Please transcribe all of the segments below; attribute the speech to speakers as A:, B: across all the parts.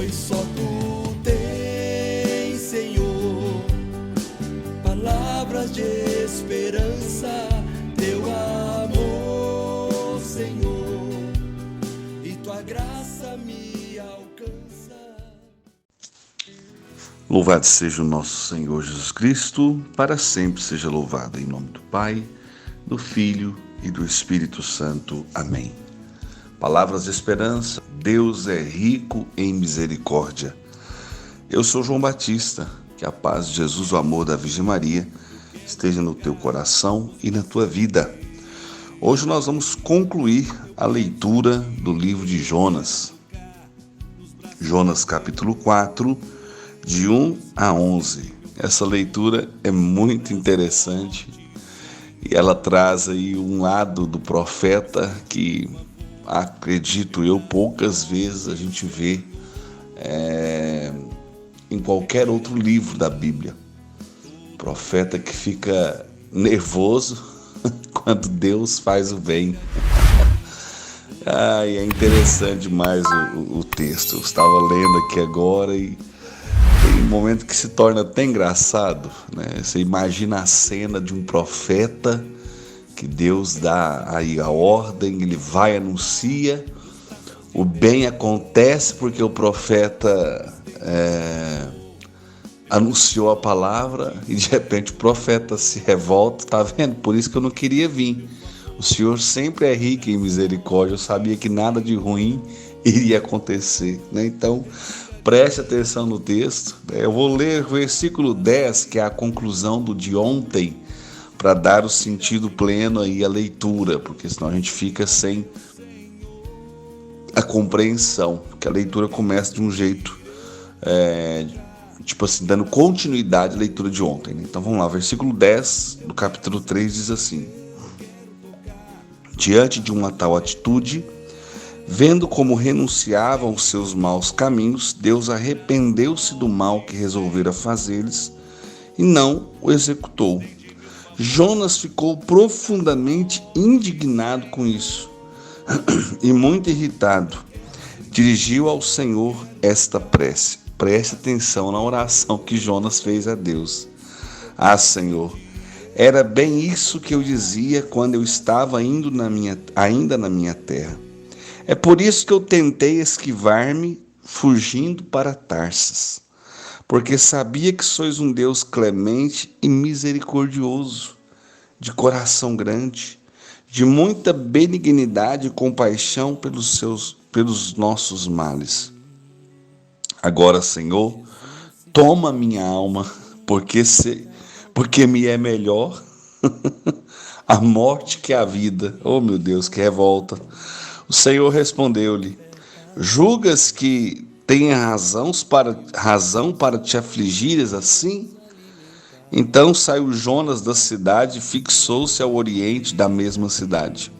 A: pois só tu tens, Senhor, palavras de esperança, teu amor, Senhor, e tua graça me alcança.
B: Louvado seja o nosso Senhor Jesus Cristo, para sempre seja louvado, em nome do Pai, do Filho e do Espírito Santo. Amém. Palavras de esperança. Deus é rico em misericórdia. Eu sou João Batista. Que a paz de Jesus, o amor da Virgem Maria, esteja no teu coração e na tua vida. Hoje nós vamos concluir a leitura do livro de Jonas. Jonas capítulo 4, de 1 a 11. Essa leitura é muito interessante e ela traz aí um lado do profeta que, acredito eu, poucas vezes a gente vê em qualquer outro livro da Bíblia. Profeta que fica nervoso quando Deus faz o bem. É interessante demais o texto. Eu estava lendo aqui agora e tem um momento que se torna até engraçado, né? Você imagina a cena de um profeta que Deus dá aí a ordem, ele vai, anuncia, o bem acontece porque o profeta anunciou a palavra e de repente o profeta se revolta. Tá vendo? Por isso que eu não queria vir. O Senhor sempre é rico em misericórdia. Eu sabia que nada de ruim iria acontecer, né? Então, preste atenção no texto. Eu vou ler o versículo 10, que é a conclusão do de ontem, para dar o sentido pleno aí à leitura, porque senão a gente fica sem a compreensão, porque a leitura começa de um jeito, tipo assim, dando continuidade à leitura de ontem, né? Então vamos lá, versículo 10 do capítulo 3 diz assim: diante de uma tal atitude, vendo como renunciavam os seus maus caminhos, Deus arrependeu-se do mal que resolvera fazer-lhes e não o executou. Jonas ficou profundamente indignado com isso e muito irritado. Dirigiu ao Senhor esta prece. Preste atenção na oração que Jonas fez a Deus. Ah, Senhor, era bem isso que eu dizia quando eu estava ainda na minha terra. É por isso que eu tentei esquivar-me, fugindo para Tarsas, porque sabia que sois um Deus clemente e misericordioso, de coração grande, de muita benignidade e compaixão pelos nossos males. Agora, Senhor, toma minha alma, porque me é melhor a morte que a vida. Oh, meu Deus, que revolta! O Senhor respondeu-lhe: julgas que tenha razão para te afligires assim? Então saiu Jonas da cidade e fixou-se ao oriente da mesma cidade.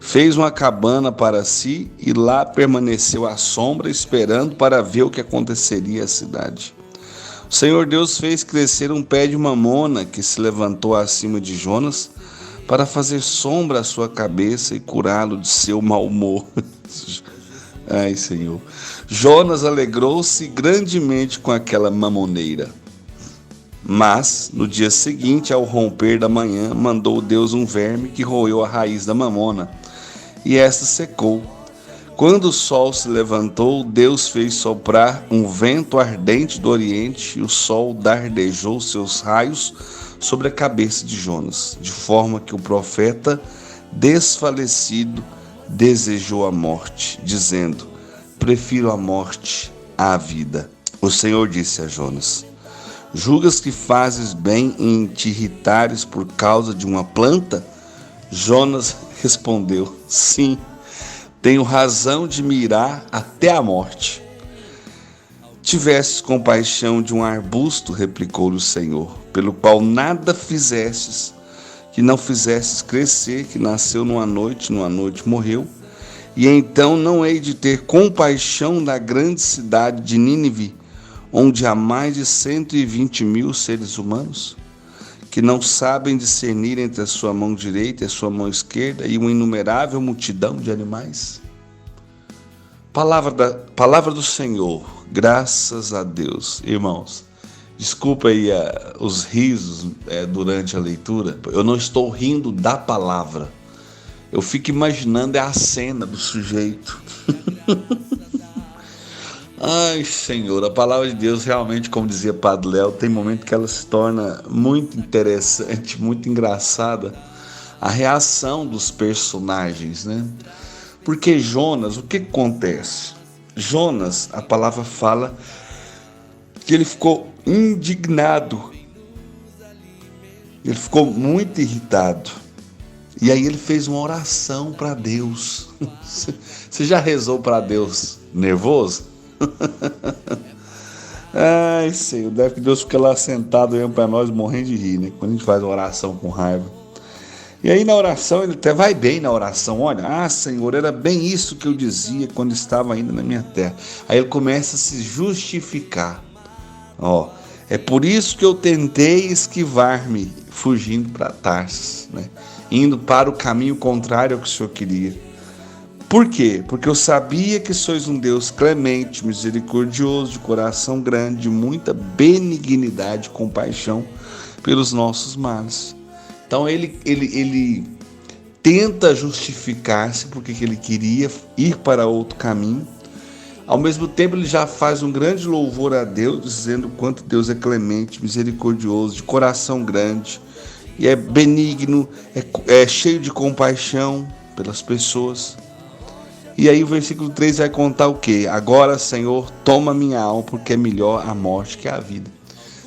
B: Fez uma cabana para si e lá permaneceu à sombra, esperando para ver o que aconteceria à cidade. O Senhor Deus fez crescer um pé de mamona que se levantou acima de Jonas para fazer sombra à sua cabeça e curá-lo de seu mau humor. Ai, Senhor. Jonas alegrou-se grandemente com aquela mamoneira. Mas, no dia seguinte, ao romper da manhã, mandou Deus um verme que roeu a raiz da mamona, e esta secou. Quando o sol se levantou, Deus fez soprar um vento ardente do oriente, e o sol dardejou seus raios sobre a cabeça de Jonas, de forma que o profeta, desfalecido, desejou a morte, dizendo: prefiro a morte à vida. O Senhor disse a Jonas: julgas que fazes bem em te irritares por causa de uma planta? Jonas respondeu: sim, tenho razão de me irar até a morte. Tivestes compaixão de um arbusto, replicou-lhe o Senhor, pelo qual nada fizestes, que não fizestes crescer, que nasceu numa noite morreu. E então não hei de ter compaixão da grande cidade de Nínive, onde há mais de 120.000 seres humanos, que não sabem discernir entre a sua mão direita e a sua mão esquerda, e uma inumerável multidão de animais? Palavra do Senhor, graças a Deus. Irmãos, desculpa aí os risos durante a leitura. Eu não estou rindo da palavra. Eu fico imaginando a cena do sujeito. Ai, Senhor, a palavra de Deus realmente, como dizia Padre Léo, tem momento que ela se torna muito interessante, muito engraçada. A reação dos personagens, né? Porque Jonas, o que acontece? Jonas, a palavra fala que ele ficou indignado. Ele ficou muito irritado. E aí ele fez uma oração para Deus. Você já rezou para Deus nervoso? Ai, Senhor, deve que Deus fica lá sentado olhando para nós morrendo de rir, né? Quando a gente faz uma oração com raiva. E aí na oração, ele até vai bem na oração. Olha, Senhor, era bem isso que eu dizia quando estava ainda na minha terra. Aí ele começa a se justificar. É por isso que eu tentei esquivar-me, fugindo para Tarsis, né? Indo para o caminho contrário ao que o Senhor queria. Por quê? Porque eu sabia que sois um Deus clemente, misericordioso, de coração grande, de muita benignidade e compaixão pelos nossos males. Então ele tenta justificar-se porque ele queria ir para outro caminho. Ao mesmo tempo ele já faz um grande louvor a Deus, dizendo quanto Deus é clemente, misericordioso, de coração grande, e é benigno, é cheio de compaixão pelas pessoas. E aí o versículo 3 vai contar o quê? Agora, Senhor, toma minha alma, porque é melhor a morte que a vida.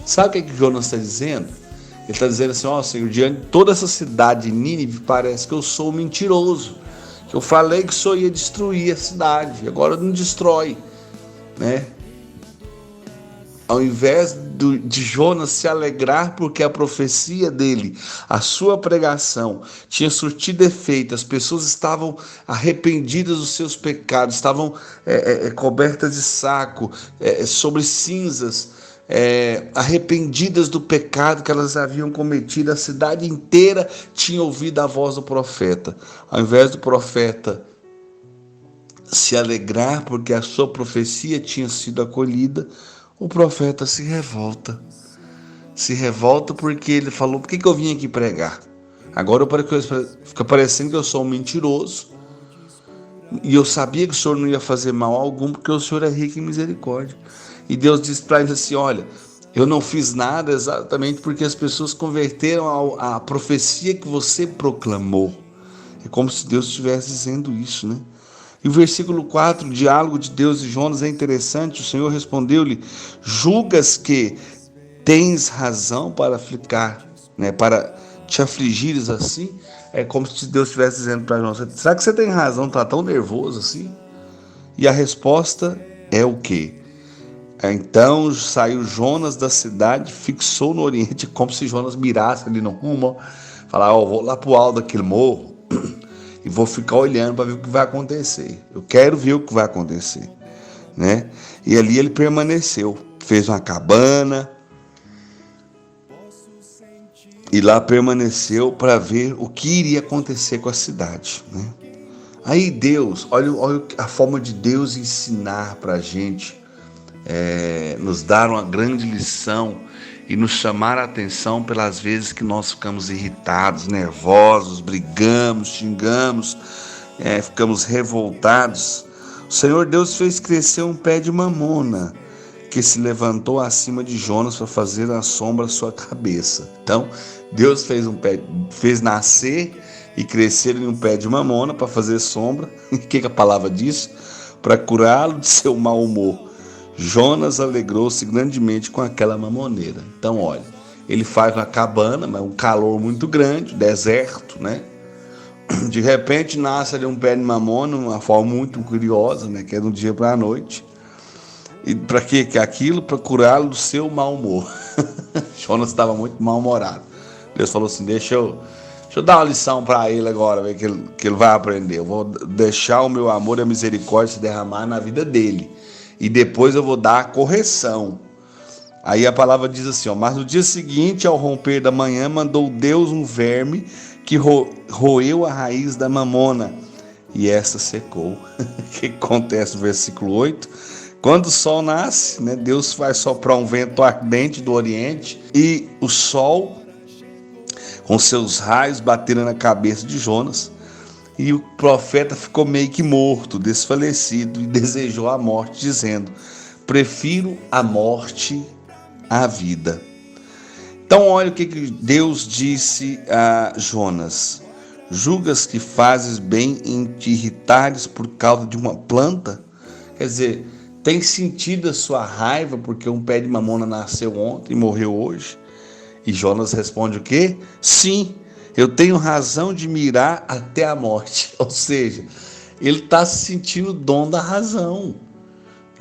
B: Sabe o que Jonas está dizendo? Ele está dizendo assim, Senhor, diante de toda essa cidade de Nínive, parece que eu sou mentiroso. Que eu falei que só ia destruir a cidade, agora não destrói, né? Ao invés de Jonas se alegrar porque a profecia dele, a sua pregação, tinha surtido efeito, as pessoas estavam arrependidas dos seus pecados, estavam cobertas de saco, sobre cinzas, arrependidas do pecado que elas haviam cometido, a cidade inteira tinha ouvido a voz do profeta. Ao invés do profeta se alegrar porque a sua profecia tinha sido acolhida, o profeta se revolta. Se revolta porque ele falou, por que eu vim aqui pregar? Agora fica parecendo que eu sou um mentiroso. E eu sabia que o Senhor não ia fazer mal algum, porque o Senhor é rico em misericórdia. E Deus diz para ele assim, olha, eu não fiz nada exatamente porque as pessoas converteram à profecia que você proclamou. É como se Deus estivesse dizendo isso, né? E o versículo 4, o diálogo de Deus e Jonas é interessante. O Senhor respondeu-lhe, julgas que tens razão para para te afligires assim? É como se Deus estivesse dizendo para Jonas, será que você tem razão, está tão nervoso assim? E a resposta é o quê? Então saiu Jonas da cidade, fixou no oriente, como se Jonas mirasse ali no rumo, falar, vou lá para o alto daquele morro, e vou ficar olhando para ver o que vai acontecer. Eu quero ver o que vai acontecer, né? E ali ele permaneceu, fez uma cabana e lá permaneceu para ver o que iria acontecer com a cidade, né? Aí Deus, olha a forma de Deus ensinar para a gente, nos dar uma grande lição e nos chamar a atenção pelas vezes que nós ficamos irritados, nervosos, brigamos, xingamos, ficamos revoltados. O Senhor Deus fez crescer um pé de mamona que se levantou acima de Jonas para fazer a sombra à sua cabeça. Então, Deus fez nascer e crescer em um pé de mamona para fazer sombra. E o que a palavra diz? Para curá-lo de seu mau humor. Jonas alegrou-se grandemente com aquela mamoneira. Então, olha, ele faz uma cabana, mas um calor muito grande, deserto, né? De repente nasce ali um pé de mamona, uma forma muito curiosa, né? Que é do dia para a noite. E para quê? Que aquilo? Para curá-lo do seu mau humor. Jonas estava muito mal-humorado. Deus falou assim, deixa eu dar uma lição para ele agora, ver que ele vai aprender. Eu vou deixar o meu amor e a misericórdia se derramar na vida dele. E depois eu vou dar a correção. Aí a palavra diz assim, mas no dia seguinte, ao romper da manhã, mandou Deus um verme que roeu a raiz da mamona e esta secou. O que acontece no versículo 8? Quando o sol nasce, né, Deus vai soprar um vento ardente do oriente e o sol, com seus raios, bateram na cabeça de Jonas. E o profeta ficou meio que morto, desfalecido, e desejou a morte, dizendo: prefiro a morte à vida. Então olha o que Deus disse a Jonas: julgas que fazes bem em te irritares por causa de uma planta? Quer dizer, tem sentido a sua raiva porque um pé de mamona nasceu ontem e morreu hoje? E Jonas responde o quê? Sim, eu tenho razão de mirar até a morte. Ou seja, ele está se sentindo dono da razão,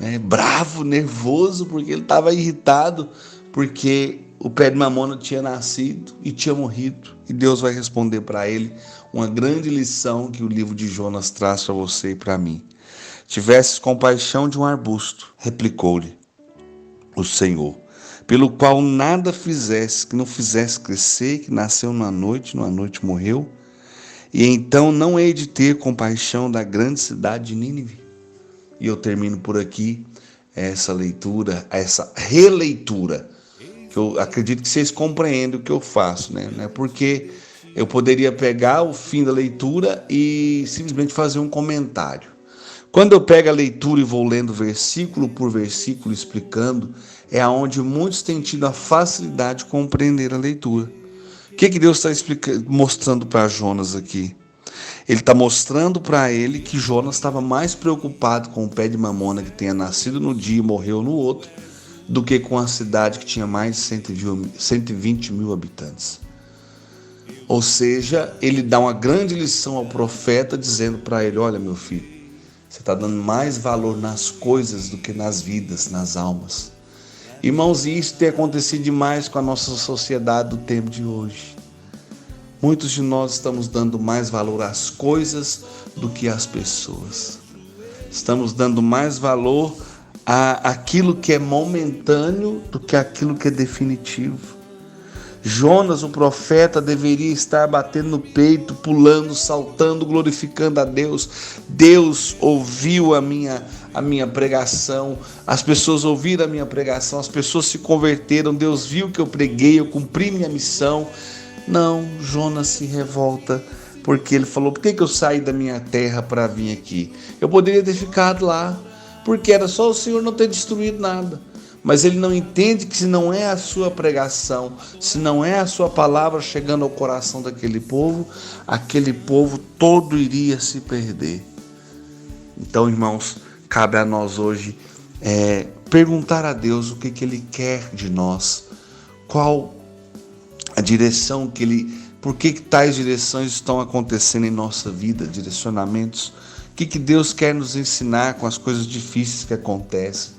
B: né? Bravo, nervoso, porque ele estava irritado, porque o pé de mamona tinha nascido e tinha morrido. E Deus vai responder para ele uma grande lição que o livro de Jonas traz para você e para mim. Tivesses compaixão de um arbusto, replicou-lhe o Senhor, pelo qual nada fizesse, que não fizesse crescer, que nasceu numa noite morreu. E então não hei de ter compaixão da grande cidade de Nínive. E eu termino por aqui essa leitura, essa releitura, que eu acredito que vocês compreendem o que eu faço, né? Não é porque eu poderia pegar o fim da leitura e simplesmente fazer um comentário. Quando eu pego a leitura e vou lendo versículo por versículo, explicando, é aonde muitos têm tido a facilidade de compreender a leitura. O que Deus está mostrando para Jonas aqui? Ele está mostrando para ele que Jonas estava mais preocupado com o pé de mamona que tenha nascido no dia e morreu no outro, do que com a cidade que tinha mais de 120 mil habitantes. Ou seja, ele dá uma grande lição ao profeta, dizendo para ele: olha, meu filho, você está dando mais valor nas coisas do que nas vidas, nas almas. Irmãos, e isso tem acontecido demais com a nossa sociedade do tempo de hoje. Muitos de nós estamos dando mais valor às coisas do que às pessoas. Estamos dando mais valor àquilo que é momentâneo do que àquilo que é definitivo. Jonas, o profeta, deveria estar batendo no peito, pulando, saltando, glorificando a Deus. Deus ouviu a minha pregação, as pessoas ouviram a minha pregação, as pessoas se converteram, Deus viu que eu preguei, eu cumpri minha missão. Não, Jonas se revolta, porque ele falou: por que eu saí da minha terra para vir aqui? Eu poderia ter ficado lá, porque era só o Senhor não ter destruído nada. Mas ele não entende que se não é a sua pregação, se não é a sua palavra chegando ao coração daquele povo, aquele povo todo iria se perder. Então, irmãos, cabe a nós hoje perguntar a Deus o que Ele quer de nós, qual a direção que Ele... Por que tais direções estão acontecendo em nossa vida, direcionamentos? O que Deus quer nos ensinar com as coisas difíceis que acontecem?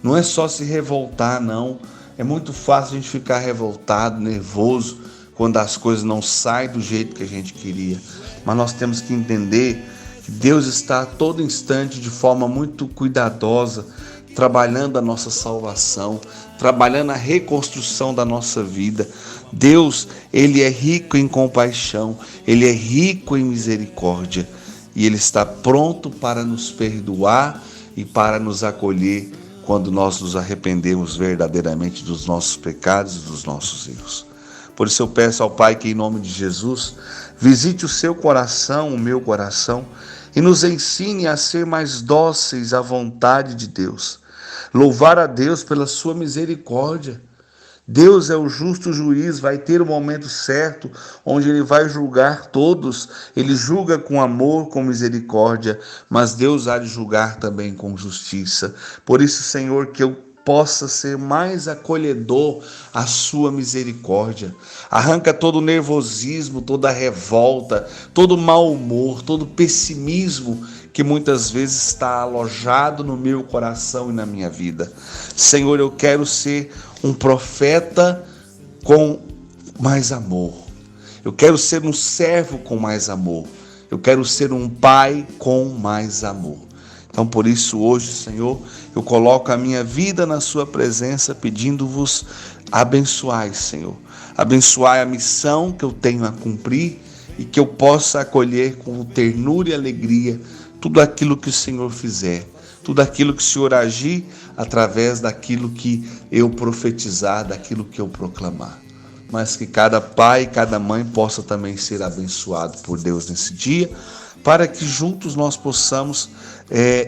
B: Não é só se revoltar, não. É muito fácil a gente ficar revoltado, nervoso, quando as coisas não saem do jeito que a gente queria. Mas nós temos que entender que Deus está a todo instante, de forma muito cuidadosa, trabalhando a nossa salvação, trabalhando a reconstrução da nossa vida. Deus, Ele é rico em compaixão, Ele é rico em misericórdia, e Ele está pronto para nos perdoar e para nos acolher quando nós nos arrependemos verdadeiramente dos nossos pecados e dos nossos erros. Por isso eu peço ao Pai que, em nome de Jesus, visite o seu coração, o meu coração, e nos ensine a ser mais dóceis à vontade de Deus. Louvar a Deus pela sua misericórdia. Deus é o justo juiz, vai ter o momento certo onde Ele vai julgar todos. Ele julga com amor, com misericórdia, mas Deus há de julgar também com justiça. Por isso, Senhor, que eu possa ser mais acolhedor à sua misericórdia. Arranca todo o nervosismo, toda a revolta, todo o mau humor, todo o pessimismo que muitas vezes está alojado no meu coração e na minha vida. Senhor, eu quero ser um profeta com mais amor. Eu quero ser um servo com mais amor. Eu quero ser um pai com mais amor. Então, por isso, hoje, Senhor, eu coloco a minha vida na sua presença, pedindo-vos, abençoai, Senhor. Abençoai a missão que eu tenho a cumprir e que eu possa acolher com ternura e alegria tudo aquilo que o Senhor fizer, tudo aquilo que o Senhor agir através daquilo que eu profetizar, daquilo que eu proclamar. Mas que cada pai e cada mãe possa também ser abençoado por Deus nesse dia, para que juntos nós possamos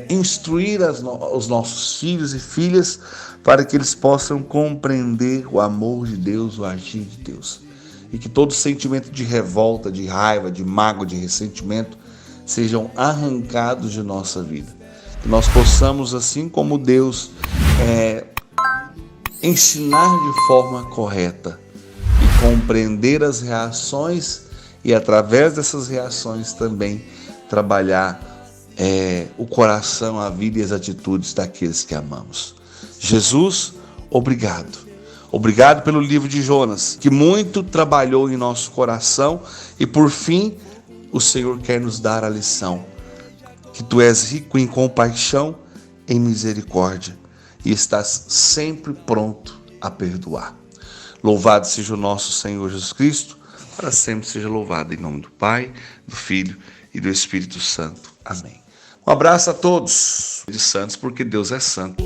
B: instruir os nossos filhos e filhas, para que eles possam compreender o amor de Deus, o agir de Deus. E que todo sentimento de revolta, de raiva, de mágoa, de ressentimento sejam arrancados de nossa vida. Que nós possamos, assim como Deus, ensinar de forma correta e compreender as reações e, através dessas reações, também trabalhar o coração, a vida e as atitudes daqueles que amamos. Jesus, obrigado. Obrigado pelo livro de Jonas, que muito trabalhou em nosso coração e, por fim, o Senhor quer nos dar a lição, que Tu és rico em compaixão, em misericórdia e estás sempre pronto a perdoar. Louvado seja o nosso Senhor Jesus Cristo, para sempre seja louvado, em nome do Pai, do Filho e do Espírito Santo. Amém. Um abraço a todos, de santos, porque Deus é santo.